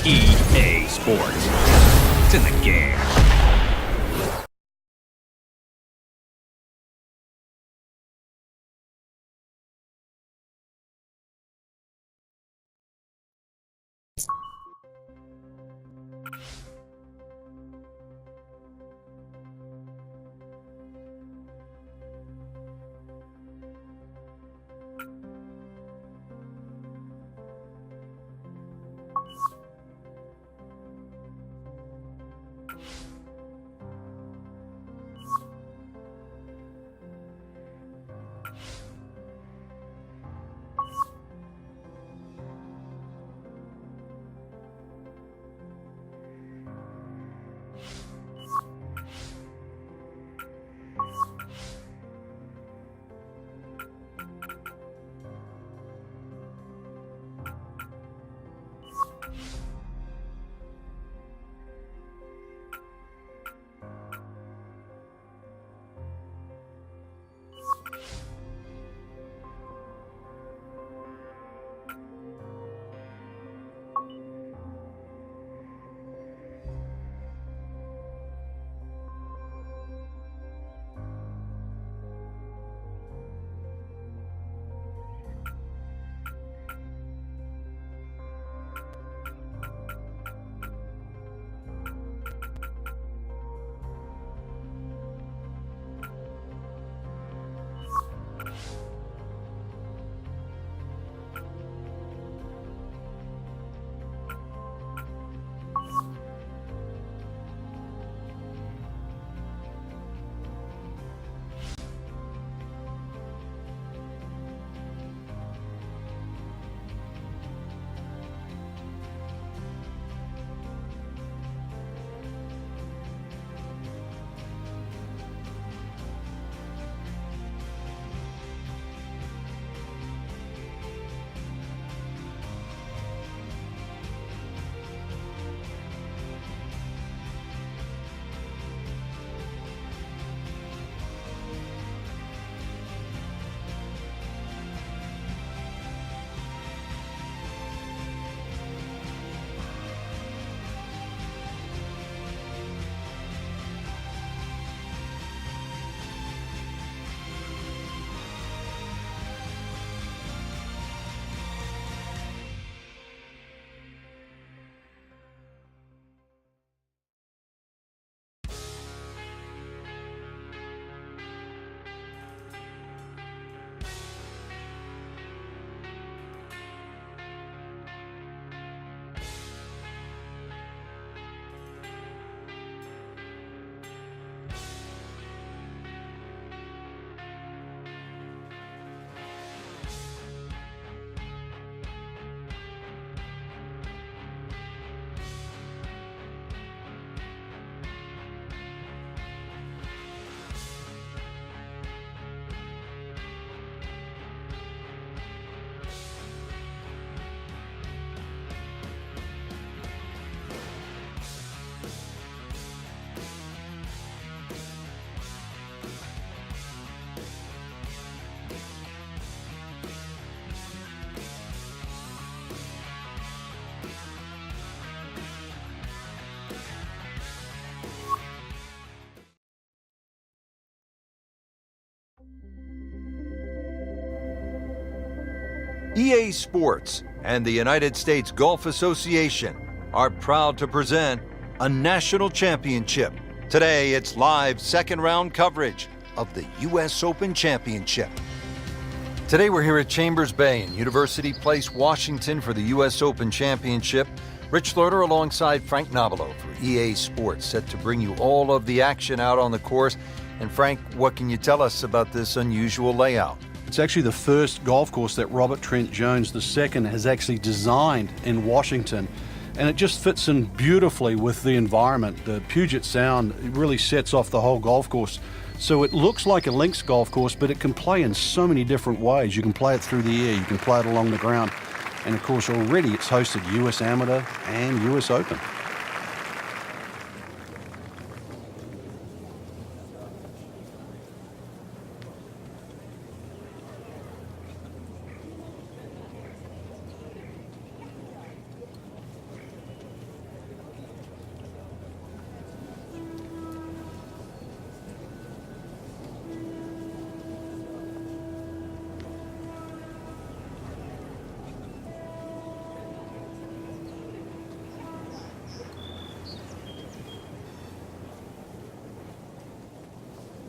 EA Sports. It's in the game. EA Sports and the United States Golf Association are proud to present a national championship. Today, it's live second round coverage of the U.S. Open Championship. Today, we're here at Chambers Bay in University Place, Washington for the U.S. Open Championship. Rich Lerner alongside Frank Nobilo for EA Sports, set to bring you all of the action out on the course. And Frank, what can you tell us about this unusual layout? It's actually the first golf course that Robert Trent Jones II has actually designed in Washington, and it just fits in beautifully with the environment. The Puget Sound really sets off the whole golf course. So it looks like a links golf course, but it can play in so many different ways. You can play it through the air, you can play it along the ground, and of course already it's hosted US Amateur and US Open.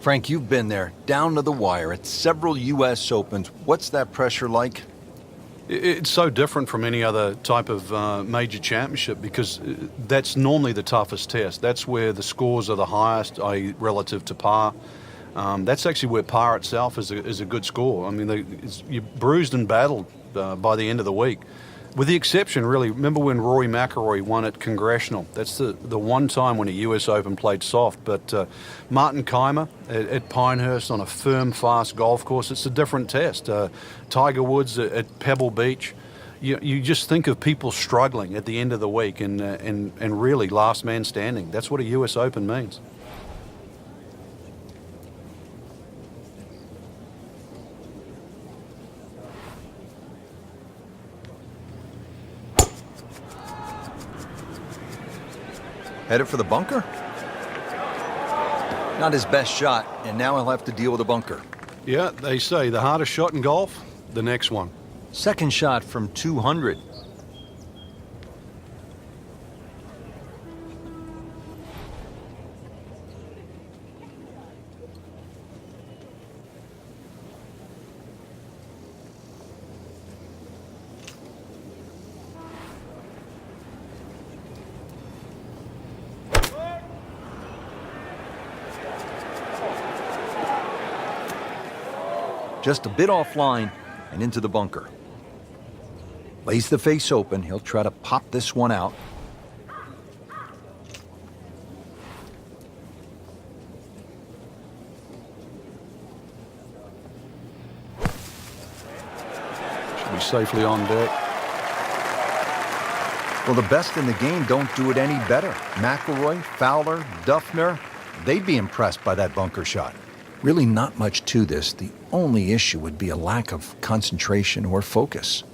Frank, you've been there, down to the wire at several U.S. Opens. What's that pressure like? It's so different from any other type of major championship because that's normally the toughest test. That's where the scores are the highest, i.e. relative to par. That's actually where par itself is a good score. I mean, you're bruised and battled by the end of the week. With the exception, really, remember when Rory McIlroy won at Congressional? That's the one time when a US Open played soft. But Martin Keimer at Pinehurst on a firm, fast golf course, it's a different test. Tiger Woods at Pebble Beach. You just think of people struggling at the end of the week and really last man standing. That's what a US Open means. Headed for the bunker? Not his best shot, and now he'll have to deal with a bunker. Yeah, they say the hardest shot in golf, the next one. Second shot from 200. Just a bit offline and into the bunker. Lays the face open. He'll try to pop this one out. Should be safely on deck. Well, the best in the game don't do it any better. McIlroy, Fowler, Duffner, they'd be impressed by that bunker shot. Really not much to this. The only issue would be a lack of concentration or focus.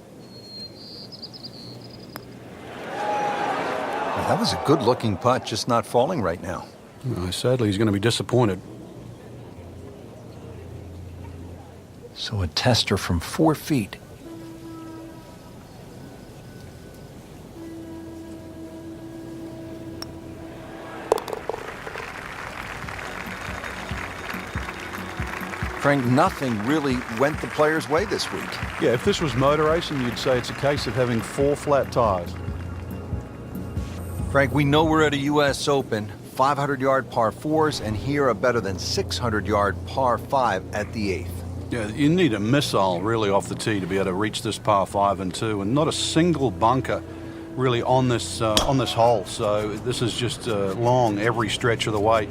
Well, that was a good-looking putt, just not falling right now. Sadly, he's going to be disappointed. So a tester from 4 feet. Frank, nothing really went the player's way this week. Yeah, if this was motor racing, you'd say it's a case of having 4 flat tires. Frank, we know we're at a U.S. Open, 500-yard par 4s, and here a better than 600-yard par 5 at the 8th. Yeah, you need a missile really off the tee to be able to reach this par 5 and 2, and not a single bunker really on this hole. So this is just long every stretch of the way.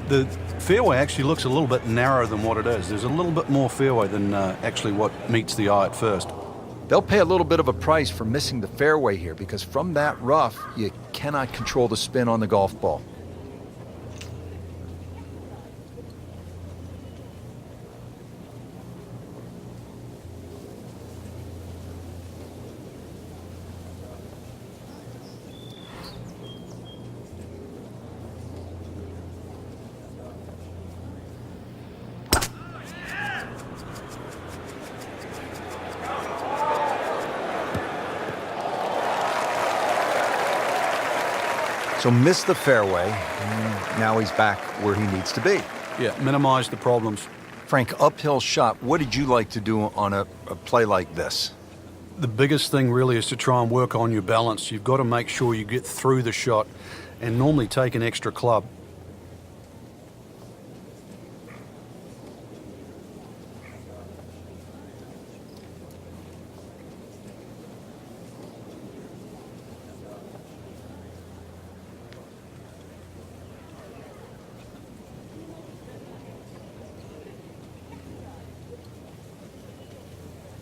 The fairway actually looks a little bit narrower than what it is. There's a little bit more fairway than actually what meets the eye at first. They'll pay a little bit of a price for missing the fairway here because from that rough, you cannot control the spin on the golf ball. So missed the fairway, and now he's back where he needs to be. Yeah, minimize the problems. Frank, uphill shot, what did you like to do on a play like this? The biggest thing really is to try and work on your balance. You've got to make sure you get through the shot and normally take an extra club.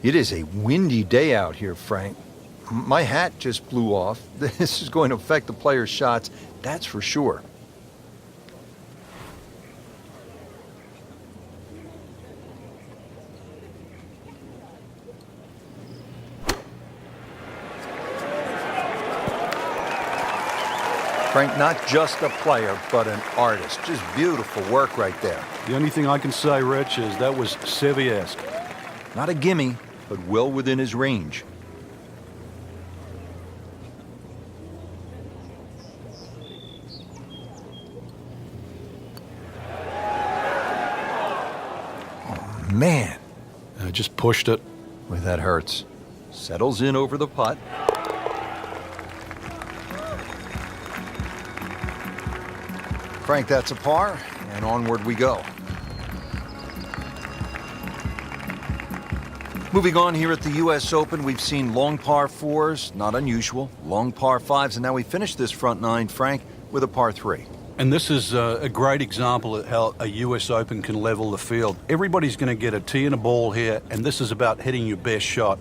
It is a windy day out here, Frank. My hat just blew off. This is going to affect the players' shots, that's for sure. Frank, not just a player, but an artist. Just beautiful work right there. The only thing I can say, Rich, is that was Seve-esque. Not a gimme, but well within his range. man. Just pushed it. Boy, that hurts. Settles in over the putt. Frank, that's a par, and onward we go. Moving on here at the U.S. Open, we've seen long par fours, not unusual, long par fives, and now we finish this front nine, Frank, with a par three. And this is a great example of how a U.S. Open can level the field. Everybody's going to get a tee and a ball here, and this is about hitting your best shot.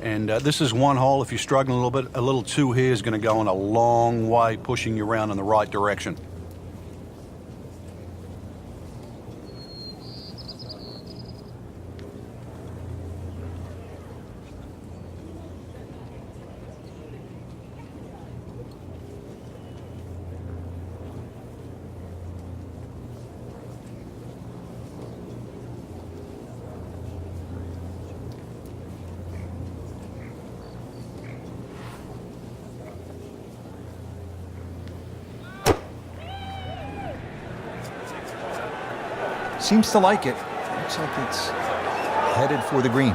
And this is one hole. If you're struggling a little bit, a little two here is going to go in a long way, pushing you around in the right direction. Seems to like it. Looks like it's headed for the green.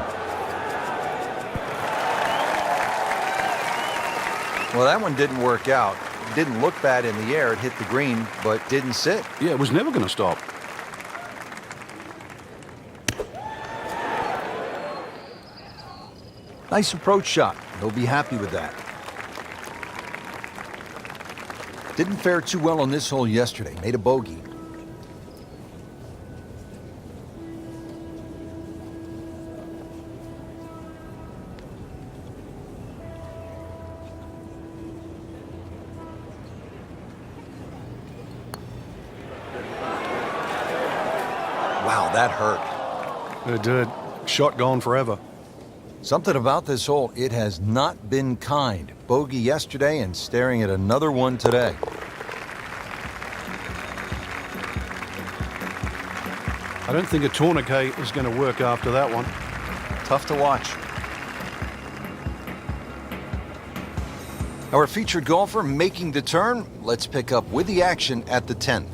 Well, that one didn't work out. It didn't look bad in the air. It hit the green, but didn't sit. Yeah, it was never going to stop. Nice approach shot. He'll be happy with that. Didn't fare too well on this hole yesterday. Made a bogey. Wow, that hurt. It did. Shot gone forever. Something about this hole, it has not been kind. Bogey yesterday and staring at another one today. I don't think a tourniquet is going to work after that one. Tough to watch. Our featured golfer making the turn. Let's pick up with the action at the 10th.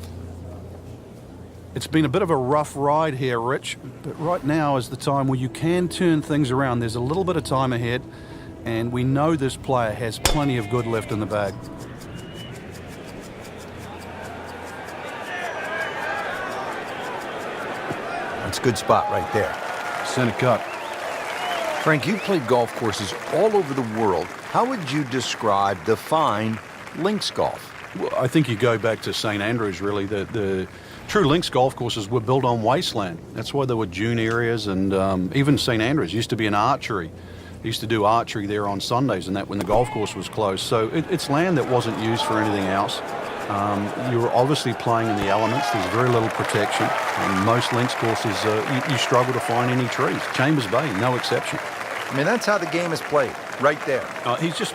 It's been a bit of a rough ride here, Rich, but right now is the time where you can turn things around. There's a little bit of time ahead, and we know this player has plenty of good left in the bag. That's a good spot right there. Center cut. Frank, you've played golf courses all over the world. How would you define links golf? Well, I think you go back to St. Andrews, really. The true links golf courses were built on wasteland. That's why there were dune areas, and even St. Andrews used to be an archery. They used to do archery there on Sundays, and that when the golf course was closed. So it's land that wasn't used for anything else. You were obviously playing in the elements. There's very little protection. And most links courses, you struggle to find any trees. Chambers Bay, no exception. I mean, that's how the game is played, right there. He's just